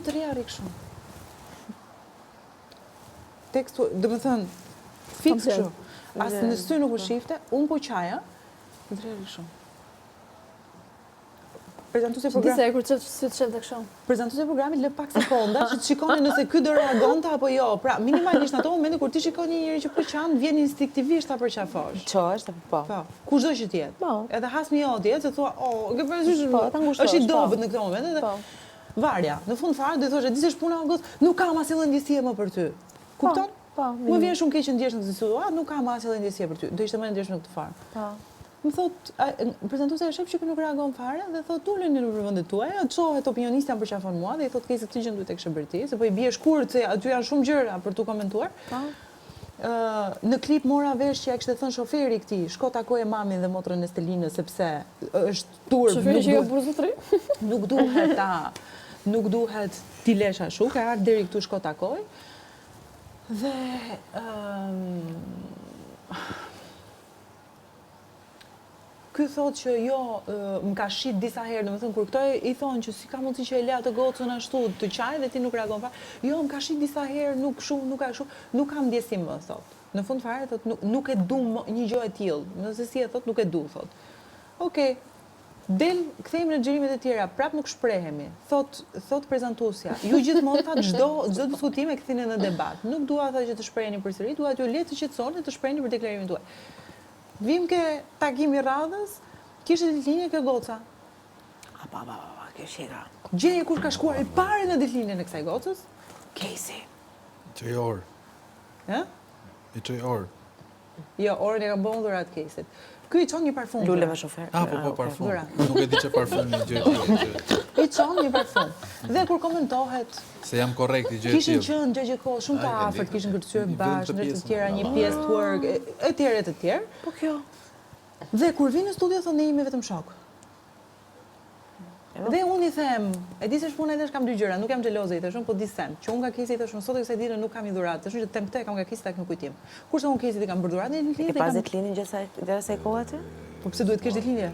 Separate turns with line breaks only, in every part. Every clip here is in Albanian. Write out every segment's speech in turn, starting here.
të reja rikë shumë. Tekstu, dhe më thënë, fix kështu. Asë në sy nuk u shifte, unë po qaja, të reja rikë shumë. Prezantuese programi.
Disa e kur që të qëtë të këshon.
Prezantuese programit lë pak sekonda që të shikoni nëse ky do reagonte apo jo. Pra, minimalisht në ato momente kur ti shikon një njeri që po qan, vjen instinktivisht ta përqafosh.
Çohesh apo po?
Po, kushdo që të jetë.
Po.
Edhe hasmi joti, se thua, "Oh, ke parasysh është i dobët në këtë moment." Edhe varja. Në fund fare do thoshë, "Di se shpuna o goc, nuk kam asnjë ndjesie më për ty." Kupton?
Po.
Më vjen shumë keq që ndjesh në këtë situatë, nuk kam asnjë ndjesie për ty. Do ishte më ndjeshme këtë fare.
Po.
Më thot, prezantuesja e shef që nuk reagon fare dhe thot, "Uleni në vendet tuaja, çohet opinionist janë përqafon mua" dhe i thot, "Kesi këtë gjë duhet të kishë bërë ti, se po i bie shkurt se aty janë shumë gjëra për tu komentuar." Në klip mora vesh që ja kishte thënë shoferi këtij, "Shko takoje mamin dhe motrën e Stelinës sepse është turp."
Shoferi që ka burë zotri?
Nuk duhet ti lesh ashtu, ka ardhur deri këtu, shko takoj. Dhe ky thotë që jo, më ka shit disa herë, domethënë kur këto i thonë që si ka mundësi që e le atë gocën ashtu të qaj dhe ti nuk reagon fare. Jo, më ka shit disa herë, nuk shumë, nuk ka shumë, nuk kam ndjesim më, thotë. Në fund fare thotë nuk e du një gjë e tillë. Nëse si e thotë, nuk e du, thotë. Okej. Kthehemi në xhirimet e tjera, prap nuk shprehemi. Thot prezantuesja, ju gjithmonë thatë çdo diskutim e kthini në debat. Nuk dua thë që të shpreheni përsëri, dua t'ju le të qetësoni dhe të shpreheni për deklarimin tuaj. Vim ke takimi radhës, kishte ditëlinje kjo goca.
Kjo shika.
Gjeje kush ka shkuar i pari në ditëlinjen e kësaj gocës?
Casey.
Çoj orë.
Ë?
I çoj orë.
Jo, orën e ka bën dhurat Casey. Ky i çon një parfum.
Luleve shofer.
Po, parfum. Nuk e di çe parfum një gjë tjetër.
I çon një parfum. Dhe kur komentohet
se jam korrekt i gjë tjetër.
Kishin qenë gjë kohë shumë të afërt, kishin ngërcyer bashkë, ndër të tjera një pjesë twerk, e tjerë.
Po kjo.
Dhe kur vinë në studio thonë ne jemi vetëm shok. Dhe unë i them, e di se shpuna e tash kam dy gjëra, nuk jam xheloze i thashun, po di sen. Që unë nga Casey i thashun, sot kësaj dite nuk kam i dhuratë, thashun që tem këtë kam nga Casey tek në kujtim. Kurse unë Casey i kam bërë dhuratë në ditëlindje.
E pas ditëlindjen gjatë asaj kohe aty?
Po pse duhet kesh ditëlindje?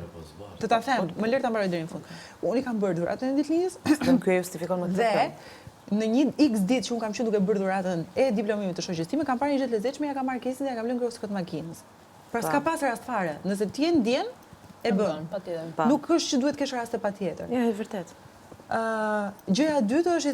Të ta them, më lër ta mbaroj deri në fund. Unë i kam bërë dhuratë në ditëlindjes.
Dhe ky e justifikon më këtë.
Dhe në një X ditë që unë kam qenë duke bërë dhuratën e diplomimit të shoqës time, kam parë një gjë të lezetshme, ja kam marrë Casey dhe ja kam lënë grosikët makinës. Pra s'ka pas rast fare. Nëse ti e ndjen, e bën.
Patjetër.
Nuk është që duhet kesh raste patjetër.
Jo, e vërtet.
Gjëja e dytë është